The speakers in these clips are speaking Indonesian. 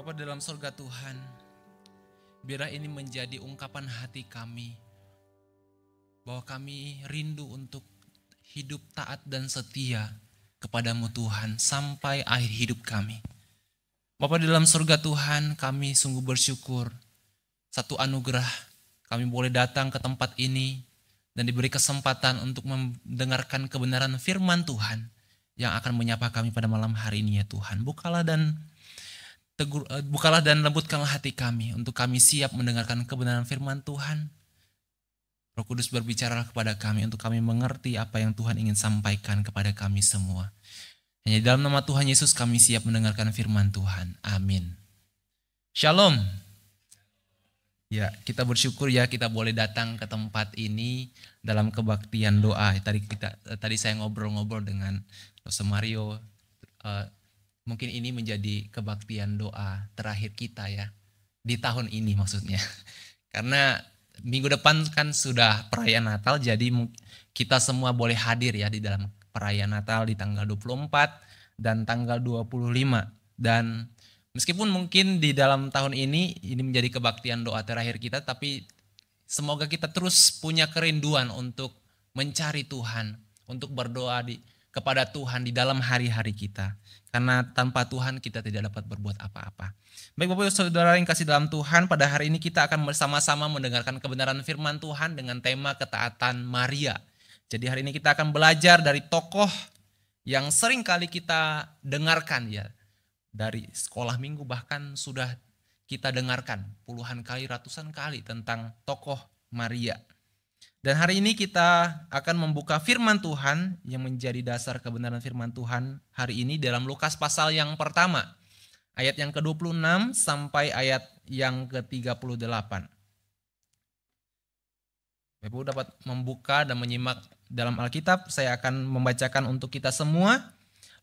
Bapa dalam surga Tuhan, biarlah ini menjadi ungkapan hati kami, bahwa kami rindu untuk hidup taat dan setia kepadamu Tuhan sampai akhir hidup kami. Bapa dalam surga Tuhan, kami sungguh bersyukur satu anugerah kami boleh datang ke tempat ini dan diberi kesempatan untuk mendengarkan kebenaran firman Tuhan yang akan menyapa kami pada malam hari ini ya Tuhan. Bukalah dan lembutkanlah hati kami untuk kami siap mendengarkan kebenaran firman Tuhan. Roh Kudus berbicara kepada kami untuk kami mengerti apa yang Tuhan ingin sampaikan kepada kami semua. Hanya di dalam nama Tuhan Yesus kami siap mendengarkan firman Tuhan. Amin. Shalom. Ya, kita bersyukur ya kita boleh datang ke tempat ini dalam kebaktian doa. Tadi saya ngobrol-ngobrol dengan Rosa Mario. Mungkin ini menjadi kebaktian doa terakhir kita ya. Di tahun ini maksudnya. Karena minggu depan kan sudah perayaan Natal, jadi kita semua boleh hadir ya di dalam perayaan Natal di tanggal 24 dan tanggal 25. Dan meskipun mungkin di dalam tahun ini menjadi kebaktian doa terakhir kita, tapi semoga kita terus punya kerinduan untuk mencari Tuhan, untuk berdoa kepada Tuhan di dalam hari-hari kita. Karena tanpa Tuhan kita tidak dapat berbuat apa-apa. Baik Bapak Ibu Saudara yang kasih dalam Tuhan, pada hari ini kita akan bersama-sama mendengarkan kebenaran firman Tuhan dengan tema ketaatan Maria. Jadi hari ini kita akan belajar dari tokoh yang sering kali kita dengarkan ya. Dari sekolah minggu bahkan sudah kita dengarkan puluhan kali, ratusan kali tentang tokoh Maria. Dan hari ini kita akan membuka firman Tuhan yang menjadi dasar kebenaran firman Tuhan hari ini dalam Lukas pasal yang pertama. Ayat yang ke-26 sampai ayat yang ke-38. Ibu dapat membuka dan menyimak dalam Alkitab. Saya akan membacakan untuk kita semua.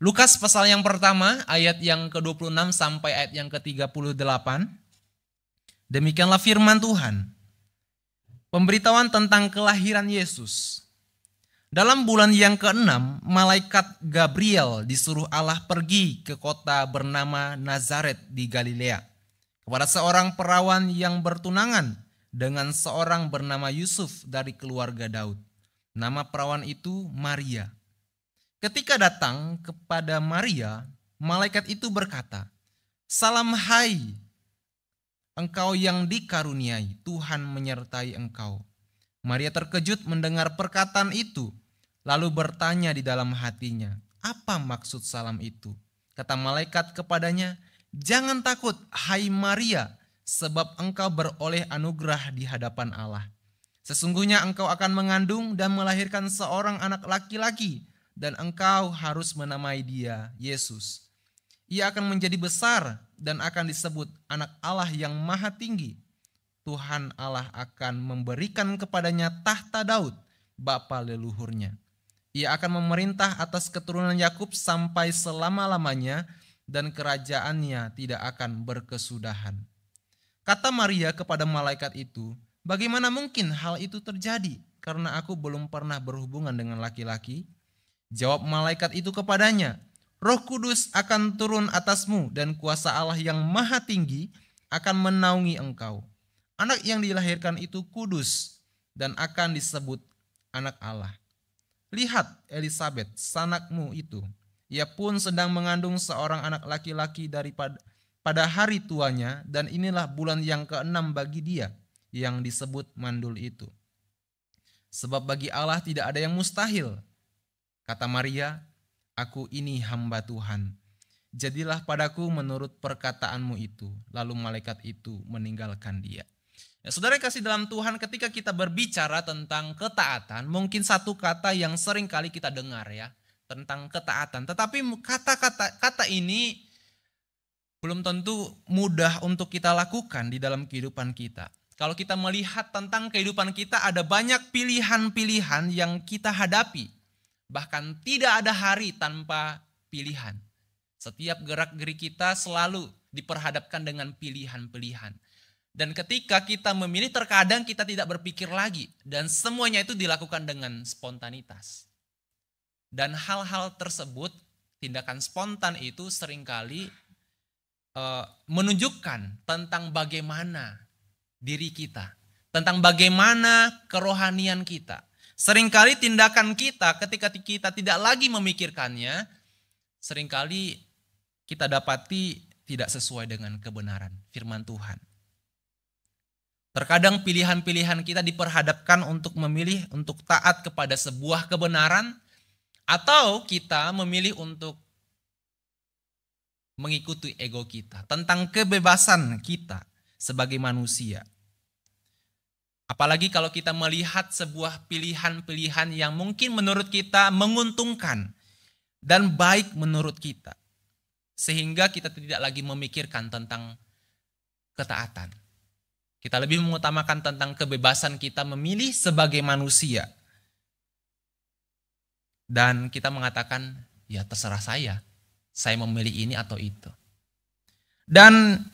Lukas pasal yang pertama ayat yang ke-26 sampai ayat yang ke-38. Demikianlah firman Tuhan. Pemberitahuan tentang kelahiran Yesus. Dalam bulan yang ke-6, malaikat Gabriel disuruh Allah pergi ke kota bernama Nazaret di Galilea kepada seorang perawan yang bertunangan dengan seorang bernama Yusuf dari keluarga Daud. Nama perawan itu Maria. Ketika datang kepada Maria, malaikat itu berkata, "Salam hai, engkau yang dikaruniai, Tuhan menyertai engkau." Maria terkejut mendengar perkataan itu, lalu bertanya di dalam hatinya, "Apa maksud salam itu?" Kata malaikat kepadanya, "Jangan takut, hai Maria, sebab engkau beroleh anugerah di hadapan Allah. Sesungguhnya engkau akan mengandung dan melahirkan seorang anak laki-laki, dan engkau harus menamai dia Yesus. Ia akan menjadi besar dan akan disebut Anak Allah yang Maha Tinggi. Tuhan Allah akan memberikan kepadanya tahta Daud, bapa leluhurnya. Ia akan memerintah atas keturunan Yakub sampai selama-lamanya, dan kerajaannya tidak akan berkesudahan." Kata Maria kepada malaikat itu, "Bagaimana mungkin hal itu terjadi? Karena aku belum pernah berhubungan dengan laki-laki." Jawab malaikat itu kepadanya, "Roh Kudus akan turun atasmu dan kuasa Allah yang Maha Tinggi akan menaungi engkau. Anak yang dilahirkan itu kudus dan akan disebut Anak Allah. Lihat Elisabet, sanakmu itu. Ia pun sedang mengandung seorang anak laki-laki pada hari tuanya, dan inilah bulan yang ke-6 bagi dia yang disebut mandul itu. Sebab bagi Allah tidak ada yang mustahil." Kata Maria, "Aku ini hamba Tuhan. Jadilah padaku menurut perkataanmu itu." Lalu malaikat itu meninggalkan dia. Ya, saudara yang kasih dalam Tuhan, ketika kita berbicara tentang ketaatan, mungkin satu kata yang sering kali kita dengar ya, tentang ketaatan. Tetapi kata ini belum tentu mudah untuk kita lakukan di dalam kehidupan kita. Kalau kita melihat tentang kehidupan kita, ada banyak pilihan-pilihan yang kita hadapi. Bahkan tidak ada hari tanpa pilihan. Setiap gerak-gerik kita selalu diperhadapkan dengan pilihan-pilihan. Dan ketika kita memilih, terkadang kita tidak berpikir lagi. Dan semuanya itu dilakukan dengan spontanitas. Dan hal-hal tersebut, tindakan spontan itu seringkali menunjukkan tentang bagaimana diri kita, tentang bagaimana kerohanian kita. Seringkali tindakan kita ketika kita tidak lagi memikirkannya, seringkali kita dapati tidak sesuai dengan kebenaran firman Tuhan. Terkadang pilihan-pilihan kita diperhadapkan untuk memilih untuk taat kepada sebuah kebenaran, atau kita memilih untuk mengikuti ego kita, tentang kebebasan kita sebagai manusia. Apalagi kalau kita melihat sebuah pilihan-pilihan yang mungkin menurut kita menguntungkan dan baik menurut kita. Sehingga kita tidak lagi memikirkan tentang ketaatan. Kita lebih mengutamakan tentang kebebasan kita memilih sebagai manusia. Dan kita mengatakan, ya terserah saya memilih ini atau itu. Dan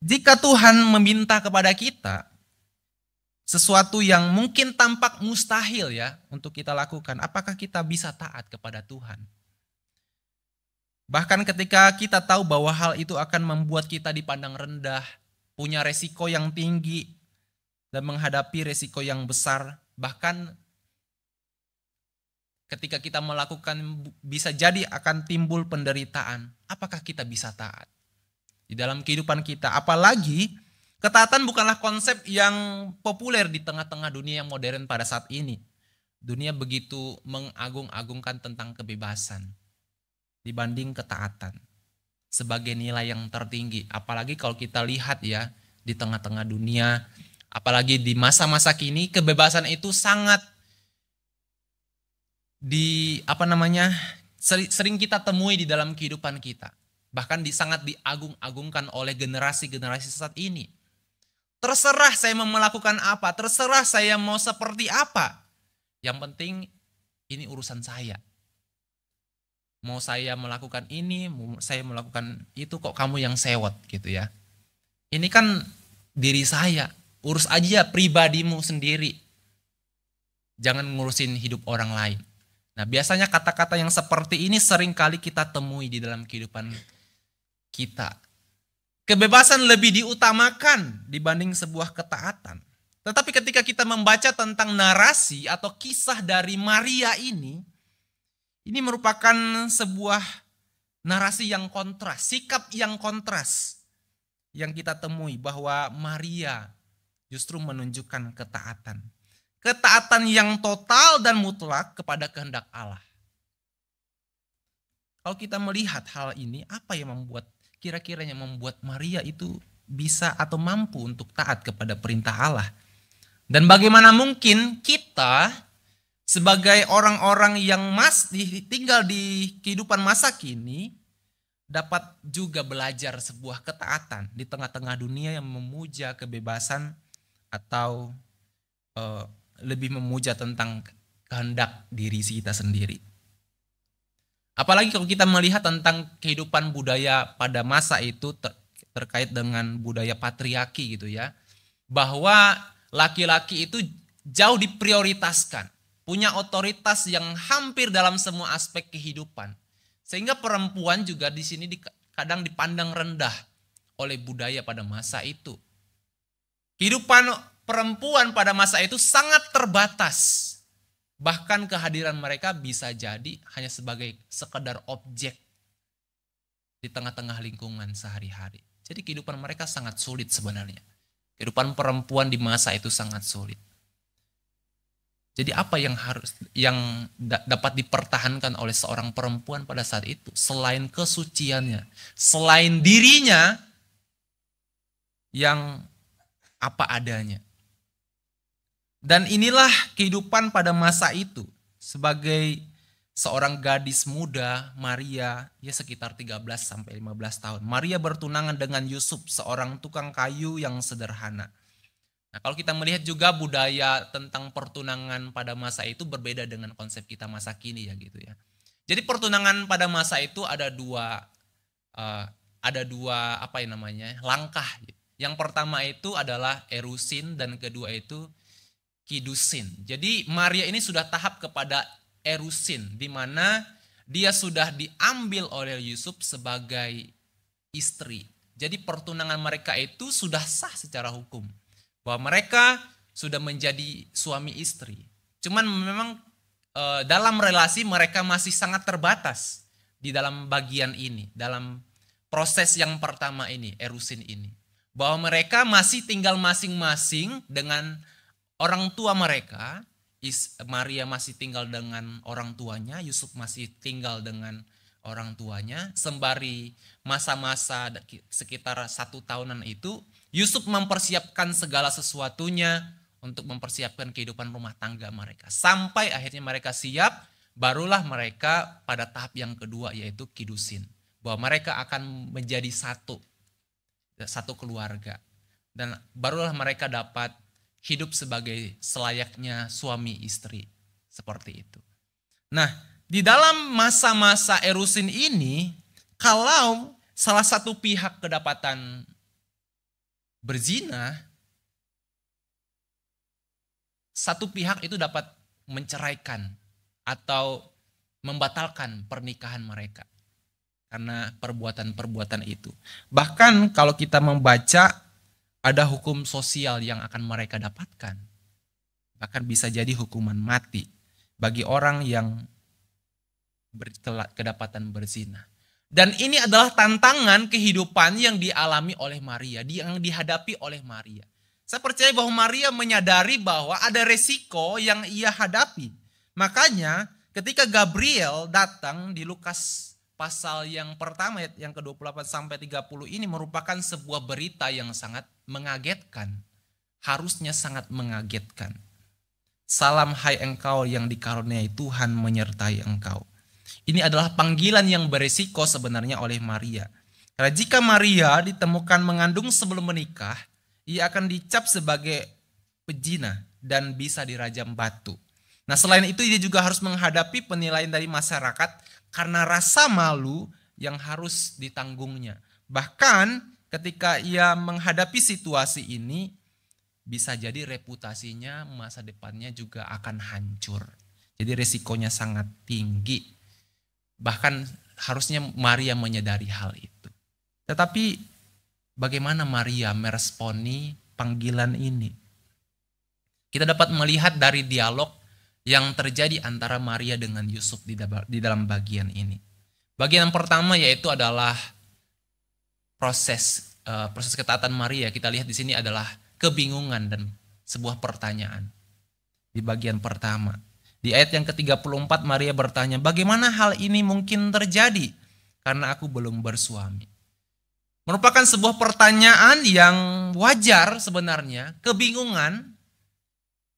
jika Tuhan meminta kepada kita sesuatu yang mungkin tampak mustahil ya untuk kita lakukan, apakah kita bisa taat kepada Tuhan? Bahkan ketika kita tahu bahwa hal itu akan membuat kita dipandang rendah, punya resiko yang tinggi, dan menghadapi resiko yang besar, bahkan ketika kita melakukan bisa jadi akan timbul penderitaan, apakah kita bisa taat di dalam kehidupan kita? Apalagi ketaatan bukanlah konsep yang populer di tengah-tengah dunia yang modern pada saat ini. Dunia begitu mengagung-agungkan tentang kebebasan dibanding ketaatan sebagai nilai yang tertinggi. Apalagi kalau kita lihat ya di tengah-tengah dunia, apalagi di masa-masa kini, kebebasan itu sangat sering kita temui di dalam kehidupan kita. Bahkan sangat diagung-agungkan oleh generasi-generasi saat ini. Terserah saya mau melakukan apa, terserah saya mau seperti apa. Yang penting ini urusan saya. Mau saya melakukan ini, mau saya melakukan itu, kok kamu yang sewot gitu ya. Ini kan diri saya, urus aja pribadimu sendiri. Jangan ngurusin hidup orang lain. Nah, biasanya kata-kata yang seperti ini sering kali kita temui di dalam kehidupan kita. Kebebasan lebih diutamakan dibanding sebuah ketaatan. Tetapi ketika kita membaca tentang narasi atau kisah dari Maria ini merupakan sebuah narasi yang kontras, sikap yang kontras yang kita temui bahwa Maria justru menunjukkan ketaatan. Ketaatan yang total dan mutlak kepada kehendak Allah. Kalau kita melihat hal ini, apa yang kira-kiranya membuat Maria itu bisa atau mampu untuk taat kepada perintah Allah? Dan bagaimana mungkin kita sebagai orang-orang yang tinggal di kehidupan masa kini dapat juga belajar sebuah ketaatan di tengah-tengah dunia yang memuja kebebasan atau lebih memuja tentang kehendak diri kita sendiri. Apalagi kalau kita melihat tentang kehidupan budaya pada masa itu terkait dengan budaya patriarki gitu ya. Bahwa laki-laki itu jauh diprioritaskan. Punya otoritas yang hampir dalam semua aspek kehidupan. Sehingga perempuan juga di sini kadang dipandang rendah oleh budaya pada masa itu. Kehidupan perempuan pada masa itu sangat terbatas. Bahkan kehadiran mereka bisa jadi hanya sebagai sekedar objek di tengah-tengah lingkungan sehari-hari. Jadi kehidupan mereka sangat sulit sebenarnya. Kehidupan perempuan di masa itu sangat sulit. Jadi apa yang dapat dipertahankan oleh seorang perempuan pada saat itu? Selain kesuciannya, selain dirinya yang apa adanya. Dan inilah kehidupan pada masa itu. Sebagai seorang gadis muda, Maria, ya sekitar 13-15 tahun. Maria bertunangan dengan Yusuf, seorang tukang kayu yang sederhana. Nah, kalau kita melihat juga budaya tentang pertunangan pada masa itu berbeda dengan konsep kita masa kini ya gitu ya. Jadi pertunangan pada masa itu ada dua langkah. Yang pertama itu adalah erusin dan kedua itu kidusin. Jadi Maria ini sudah tahap kepada erusin, di mana dia sudah diambil oleh Yusuf sebagai istri. Jadi pertunangan mereka itu sudah sah secara hukum. Bahwa mereka sudah menjadi suami istri. Cuman memang dalam relasi mereka masih sangat terbatas di dalam bagian ini. Dalam proses yang pertama ini, erusin ini. Bahwa mereka masih tinggal masing-masing dengan orang tua mereka. Maria masih tinggal dengan orang tuanya, Yusuf masih tinggal dengan orang tuanya. Sembari masa-masa sekitar 1 tahunan itu, Yusuf mempersiapkan segala sesuatunya untuk mempersiapkan kehidupan rumah tangga mereka. Sampai akhirnya mereka siap, barulah mereka pada tahap yang kedua, yaitu kidusin. Bahwa mereka akan menjadi satu keluarga. Dan barulah mereka dapat hidup sebagai selayaknya suami istri. Seperti itu. Nah, di dalam masa-masa erusin ini, kalau salah satu pihak kedapatan berzina, satu pihak itu dapat menceraikan atau membatalkan pernikahan mereka karena perbuatan-perbuatan itu. Bahkan kalau kita membaca, ada hukum sosial yang akan mereka dapatkan. Bahkan bisa jadi hukuman mati bagi orang yang kedapatan berzina. Dan ini adalah tantangan kehidupan yang dialami oleh Maria, yang dihadapi oleh Maria. Saya percaya bahwa Maria menyadari bahwa ada resiko yang ia hadapi. Makanya ketika Gabriel datang di Lukas pasal yang pertama, yang ke-28 sampai 30 ini merupakan sebuah berita yang sangat mengagetkan. Harusnya sangat mengagetkan. Salam hai engkau yang dikaruniai Tuhan menyertai engkau. Ini adalah panggilan yang beresiko sebenarnya oleh Maria. Karena jika Maria ditemukan mengandung sebelum menikah, ia akan dicap sebagai pezina dan bisa dirajam batu. Nah, selain itu dia juga harus menghadapi penilaian dari masyarakat karena rasa malu yang harus ditanggungnya. Bahkan ketika ia menghadapi situasi ini, bisa jadi reputasinya masa depannya juga akan hancur. Jadi resikonya sangat tinggi. Bahkan harusnya Maria menyadari hal itu. Tetapi bagaimana Maria meresponi panggilan ini? Kita dapat melihat dari dialog yang terjadi antara Maria dengan Yusuf di dalam bagian ini. Bagian yang pertama yaitu adalah proses ketaatan Maria. Kita lihat di sini adalah kebingungan dan sebuah pertanyaan. Di bagian pertama, di ayat yang ke-34 Maria bertanya, bagaimana hal ini mungkin terjadi karena aku belum bersuami? Merupakan sebuah pertanyaan yang wajar sebenarnya, kebingungan.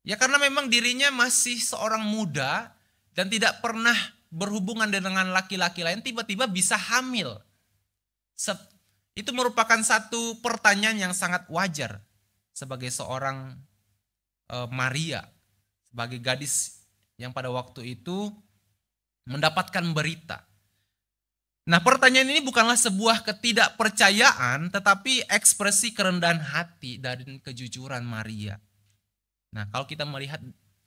Ya karena memang dirinya masih seorang muda dan tidak pernah berhubungan dengan laki-laki lain, tiba-tiba bisa hamil. Itu merupakan satu pertanyaan yang sangat wajar sebagai seorang Maria, sebagai gadis yang pada waktu itu mendapatkan berita. Nah, pertanyaan ini bukanlah sebuah ketidakpercayaan, tetapi ekspresi kerendahan hati dan kejujuran Maria. Nah, kalau kita melihat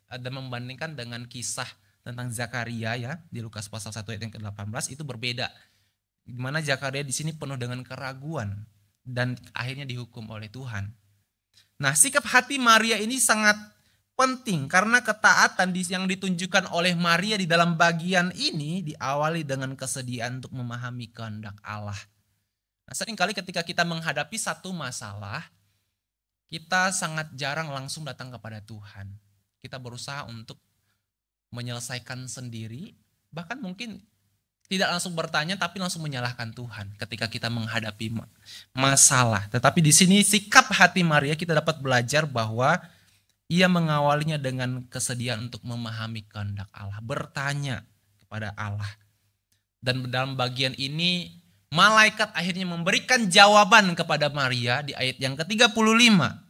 dan membandingkan dengan kisah tentang Zakaria ya di Lukas pasal 1 ayat yang ke-18 itu berbeda. Di mana Zakaria di sini penuh dengan keraguan dan akhirnya dihukum oleh Tuhan. Nah, sikap hati Maria ini sangat penting karena ketaatan yang ditunjukkan oleh Maria di dalam bagian ini diawali dengan kesediaan untuk memahami kehendak Allah. Nah, seringkali ketika kita menghadapi satu masalah, kita sangat jarang langsung datang kepada Tuhan. Kita berusaha untuk menyelesaikan sendiri, bahkan mungkin tidak langsung bertanya tapi langsung menyalahkan Tuhan ketika kita menghadapi masalah. Tetapi di sini sikap hati Maria kita dapat belajar bahwa ia mengawalinya dengan kesediaan untuk memahami kehendak Allah, bertanya kepada Allah. Dan dalam bagian ini malaikat akhirnya memberikan jawaban kepada Maria di ayat yang ke-35.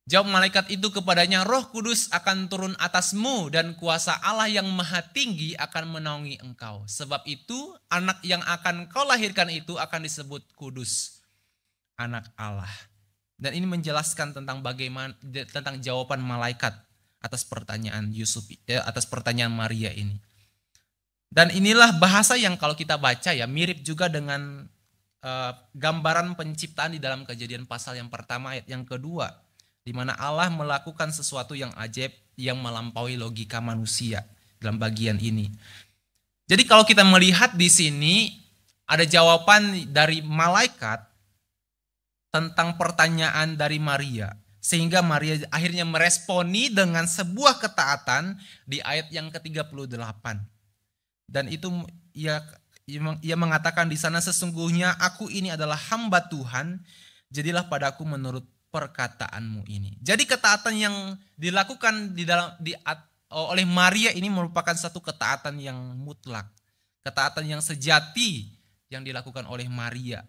Jawab malaikat itu kepadanya, Roh Kudus akan turun atasmu dan kuasa Allah yang maha tinggi akan menaungi engkau. Sebab itu anak yang akan kau lahirkan itu akan disebut kudus, anak Allah. Dan ini menjelaskan tentang jawaban malaikat atas pertanyaan Yusuf, atas pertanyaan Maria ini. Dan inilah bahasa yang kalau kita baca ya mirip juga dengan gambaran penciptaan di dalam Kejadian pasal yang pertama ayat yang kedua, di mana Allah melakukan sesuatu yang ajaib yang melampaui logika manusia dalam bagian ini. Jadi kalau kita melihat di sini ada jawaban dari malaikat tentang pertanyaan dari Maria, sehingga Maria akhirnya meresponi dengan sebuah ketaatan di ayat yang ke-38. Dan itu ia mengatakan di sana, sesungguhnya aku ini adalah hamba Tuhan, jadilah padaku menurut perkataanmu ini. Jadi ketaatan yang dilakukan oleh Maria ini merupakan satu ketaatan yang mutlak, ketaatan yang sejati yang dilakukan oleh Maria.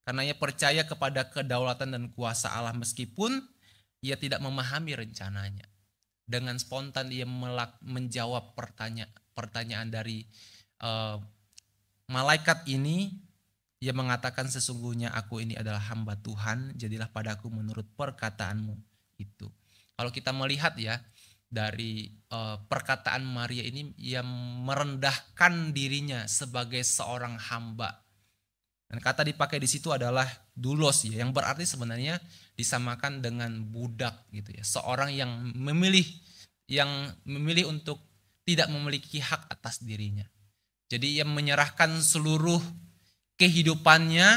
Karena ia percaya kepada kedaulatan dan kuasa Allah meskipun ia tidak memahami rencananya. Dengan spontan ia menjawab pertanyaan dari malaikat ini. Ia mengatakan, sesungguhnya aku ini adalah hamba Tuhan, jadilah padaku menurut perkataanmu itu. Kalau kita melihat ya dari perkataan Maria ini, ia merendahkan dirinya sebagai seorang hamba. Dan kata dipakai di situ adalah doulos ya, yang berarti sebenarnya disamakan dengan budak gitu ya. Seorang yang memilih untuk tidak memiliki hak atas dirinya. Jadi ia menyerahkan seluruh kehidupannya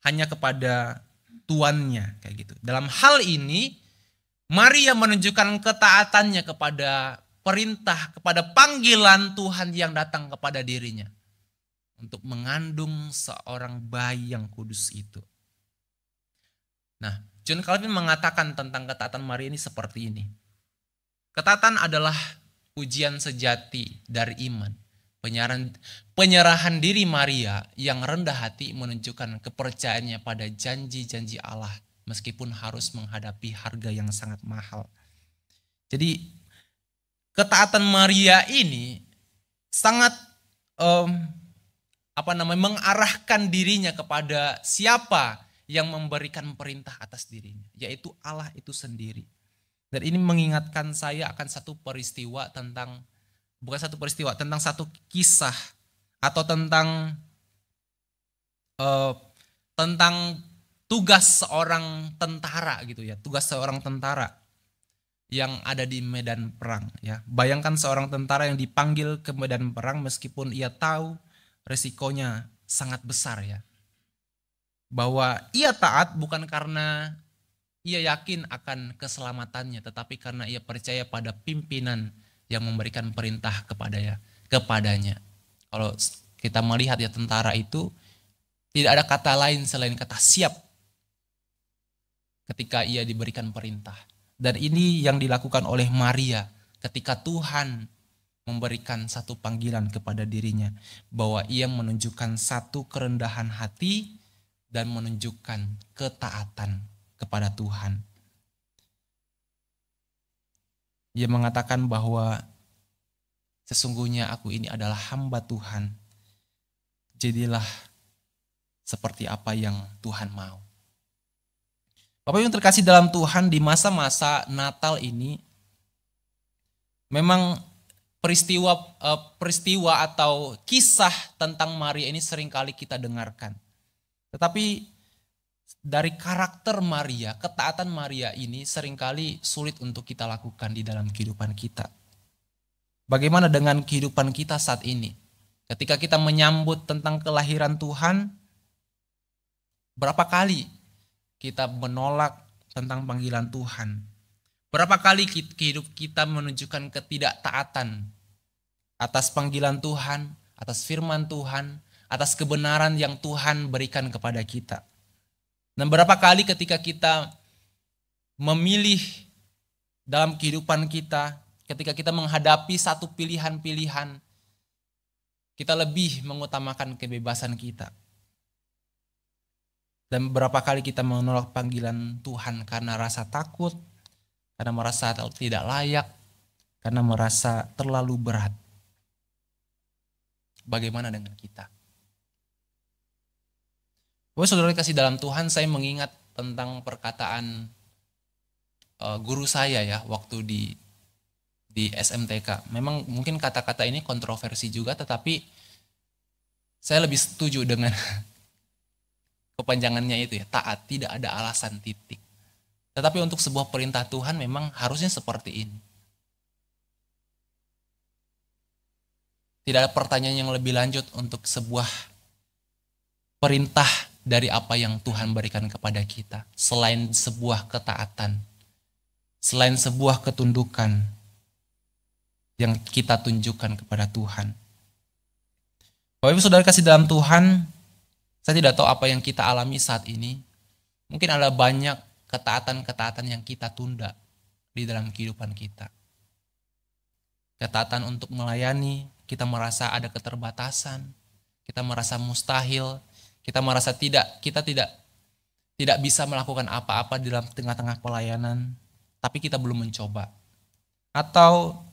hanya kepada tuannya kayak gitu. Dalam hal ini Maria menunjukkan ketaatannya kepada perintah, kepada panggilan Tuhan yang datang kepada dirinya untuk mengandung seorang bayi yang kudus itu. Nah, John Calvin mengatakan tentang ketaatan Maria ini seperti ini. Ketaatan adalah ujian sejati dari iman. Penyerahan diri Maria yang rendah hati menunjukkan kepercayaannya pada janji-janji Allah meskipun harus menghadapi harga yang sangat mahal. Jadi ketaatan Maria ini sangat mengarahkan dirinya kepada siapa yang memberikan perintah atas dirinya, yaitu Allah itu sendiri. Dan ini mengingatkan saya akan satu peristiwa tentang satu kisah atau tentang tugas seorang tentara gitu ya, tugas seorang tentara yang ada di medan perang ya. Bayangkan seorang tentara yang dipanggil ke medan perang meskipun ia tahu resikonya sangat besar ya. Bahwa ia taat bukan karena ia yakin akan keselamatannya, tetapi karena ia percaya pada pimpinan yang memberikan perintah kepadanya. Kalau kita melihat ya, tentara itu tidak ada kata lain selain kata siap ketika ia diberikan perintah. Dan ini yang dilakukan oleh Maria ketika Tuhan memberikan satu panggilan kepada dirinya, bahwa ia menunjukkan satu kerendahan hati dan menunjukkan ketaatan kepada Tuhan. Ia mengatakan bahwa sesungguhnya aku ini adalah hamba Tuhan, jadilah seperti apa yang Tuhan mau. Bapak yang terkasih dalam Tuhan, di masa-masa Natal ini memang peristiwa atau kisah tentang Maria ini seringkali kita dengarkan. Tetapi dari karakter Maria, ketaatan Maria ini seringkali sulit untuk kita lakukan di dalam kehidupan kita. Bagaimana dengan kehidupan kita saat ini? Ketika kita menyambut tentang kelahiran Tuhan, berapa kali kita menolak tentang panggilan Tuhan? Berapa kali hidup kita menunjukkan ketidaktaatan atas panggilan Tuhan, atas firman Tuhan, atas kebenaran yang Tuhan berikan kepada kita? Dan berapa kali ketika kita memilih dalam kehidupan kita, ketika kita menghadapi satu pilihan-pilihan, kita lebih mengutamakan kebebasan kita. Dan berapa kali kita menolak panggilan Tuhan karena rasa takut, karena merasa tidak layak, karena merasa terlalu berat. Bagaimana dengan kita? Saudara kasih dalam Tuhan, saya mengingat tentang perkataan guru saya ya waktu di di SMTK. Memang mungkin kata-kata ini kontroversi juga, tetapi saya lebih setuju dengan kepanjangannya itu ya, taat, tidak ada alasan titik. Tetapi untuk sebuah perintah Tuhan memang harusnya seperti ini. Tidak ada pertanyaan yang lebih lanjut untuk sebuah perintah dari apa yang Tuhan berikan kepada kita. Selain sebuah ketaatan, selain sebuah ketundukan yang kita tunjukkan kepada Tuhan. Bapak Ibu Saudara kasih dalam Tuhan, saya tidak tahu apa yang kita alami saat ini. Mungkin ada banyak ketaatan-ketaatan yang kita tunda di dalam kehidupan kita. Ketaatan untuk melayani, kita merasa ada keterbatasan, kita merasa mustahil, kita merasa kita tidak bisa melakukan apa-apa di dalam tengah-tengah pelayanan, tapi kita belum mencoba. Atau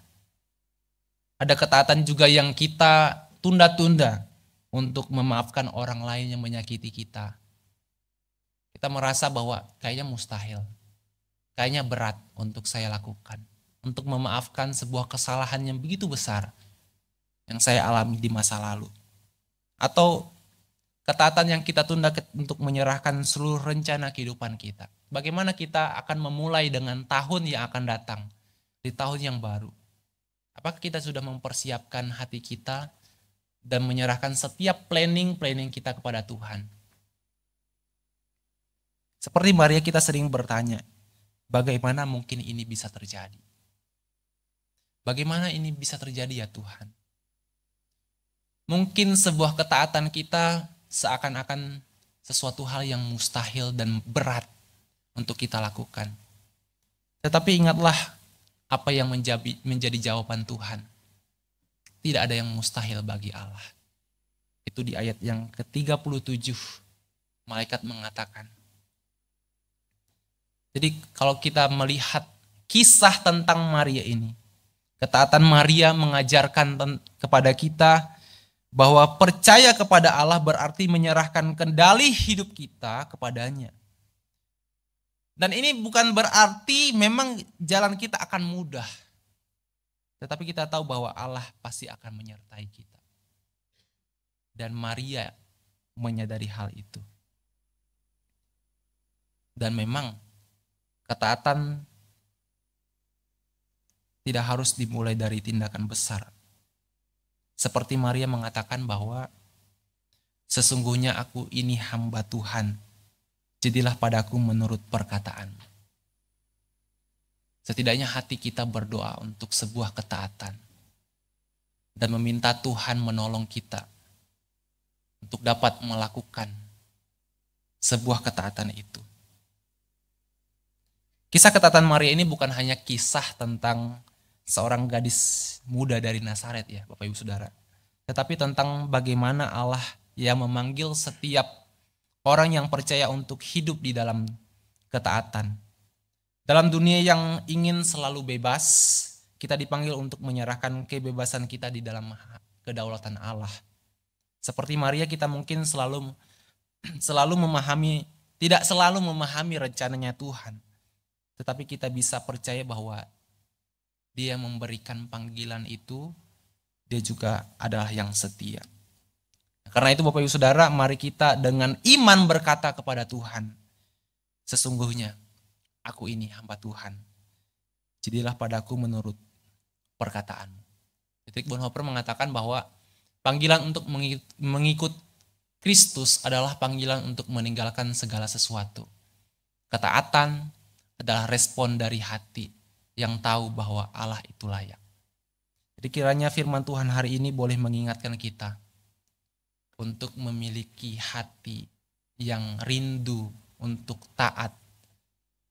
ada ketaatan juga yang kita tunda-tunda untuk memaafkan orang lain yang menyakiti kita. Kita merasa bahwa kayaknya mustahil, kayaknya berat untuk saya lakukan, untuk memaafkan sebuah kesalahan yang begitu besar yang saya alami di masa lalu. Atau ketaatan yang kita tunda untuk menyerahkan seluruh rencana kehidupan kita. Bagaimana kita akan memulai dengan tahun yang akan datang, di tahun yang baru. Apakah kita sudah mempersiapkan hati kita dan menyerahkan setiap planning kita kepada Tuhan? Seperti Maria, kita sering bertanya, bagaimana mungkin ini bisa terjadi? Bagaimana ini bisa terjadi ya Tuhan? Mungkin sebuah ketaatan kita seakan-akan sesuatu hal yang mustahil dan berat untuk kita lakukan. Tetapi ingatlah apa yang menjadi jawaban Tuhan. Tidak ada yang mustahil bagi Allah. Itu di ayat yang ke-37, malaikat mengatakan. Jadi kalau kita melihat kisah tentang Maria ini, ketaatan Maria mengajarkan kepada kita bahwa percaya kepada Allah berarti menyerahkan kendali hidup kita kepadanya. Dan ini bukan berarti memang jalan kita akan mudah. Tetapi kita tahu bahwa Allah pasti akan menyertai kita. Dan Maria menyadari hal itu. Dan memang ketaatan tidak harus dimulai dari tindakan besar. Seperti Maria mengatakan bahwa sesungguhnya aku ini hamba Tuhan, jadilah padaku menurut perkataan. Setidaknya hati kita berdoa untuk sebuah ketaatan dan meminta Tuhan menolong kita untuk dapat melakukan sebuah ketaatan itu. Kisah ketaatan Maria ini bukan hanya kisah tentang seorang gadis muda dari Nazaret ya Bapak Ibu Saudara. Tetapi tentang bagaimana Allah yang memanggil setiap orang yang percaya untuk hidup di dalam ketaatan. Dalam dunia yang ingin selalu bebas, kita dipanggil untuk menyerahkan kebebasan kita di dalam kedaulatan Allah. Seperti Maria, kita mungkin tidak selalu memahami rencananya Tuhan. Tetapi kita bisa percaya bahwa Dia memberikan panggilan itu, Dia juga adalah yang setia. Karena itu Bapak Ibu Saudara, mari kita dengan iman berkata kepada Tuhan, sesungguhnya aku ini hamba Tuhan, jadilah padaku menurut perkataanmu. Dietrich Bonhoeffer mengatakan bahwa panggilan untuk mengikut Kristus adalah panggilan untuk meninggalkan segala sesuatu. Ketaatan adalah respon dari hati yang tahu bahwa Allah itu layak. Jadi kiranya firman Tuhan hari ini boleh mengingatkan kita untuk memiliki hati yang rindu untuk taat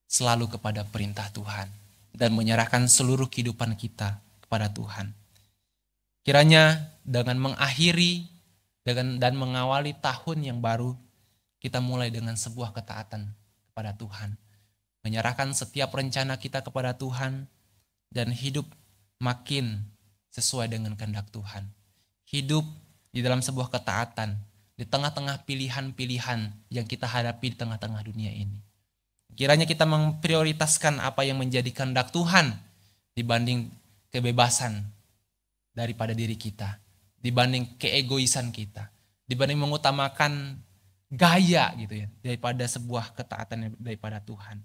selalu kepada perintah Tuhan dan menyerahkan seluruh kehidupan kita kepada Tuhan. Kiranya dengan mengakhiri dan mengawali tahun yang baru, kita mulai dengan sebuah ketaatan kepada Tuhan. Menyerahkan setiap rencana kita kepada Tuhan dan hidup makin sesuai dengan kehendak Tuhan. Hidup di dalam sebuah ketaatan di tengah-tengah pilihan-pilihan yang kita hadapi di tengah-tengah dunia ini. Kiranya kita memprioritaskan apa yang menjadi kehendak Tuhan dibanding kebebasan daripada diri kita, dibanding keegoisan kita, dibanding mengutamakan gaya gitu ya, daripada sebuah ketaatan daripada Tuhan.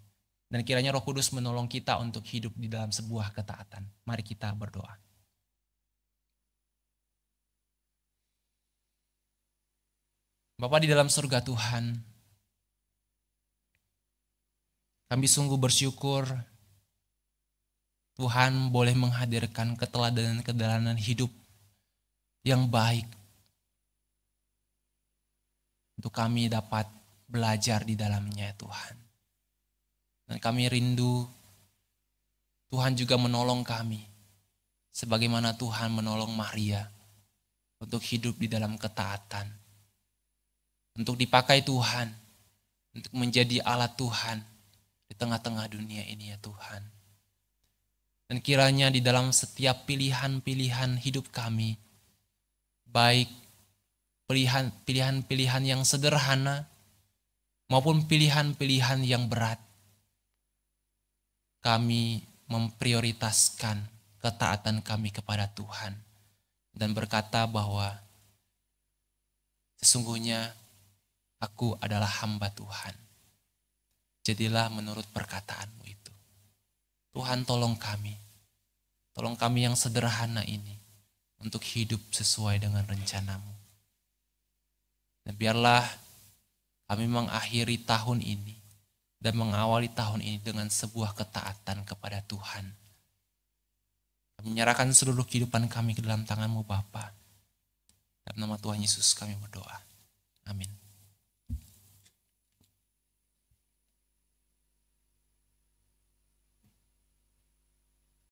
Dan kiranya Roh Kudus menolong kita untuk hidup di dalam sebuah ketaatan. Mari kita berdoa. Bapa di dalam surga Tuhan, kami sungguh bersyukur Tuhan boleh menghadirkan keteladanan hidup yang baik untuk kami dapat belajar di dalamnya Tuhan. Dan kami rindu Tuhan juga menolong kami sebagaimana Tuhan menolong Maria untuk hidup di dalam ketaatan, untuk dipakai Tuhan, untuk menjadi alat Tuhan di tengah-tengah dunia ini ya Tuhan. Dan kiranya di dalam setiap pilihan-pilihan hidup kami, baik pilihan-pilihan yang sederhana maupun pilihan-pilihan yang berat, kami memprioritaskan ketaatan kami kepada Tuhan dan berkata bahwa sesungguhnya aku adalah hamba Tuhan. Jadilah menurut perkataanmu itu. Tuhan tolong kami yang sederhana ini untuk hidup sesuai dengan rencanamu. Dan biarlah kami mengakhiri tahun ini dan mengawali tahun ini dengan sebuah ketaatan kepada Tuhan. Kami menyerahkan seluruh kehidupan kami ke dalam tangan-Mu Bapa. Dalam nama Tuhan Yesus kami berdoa. Amin.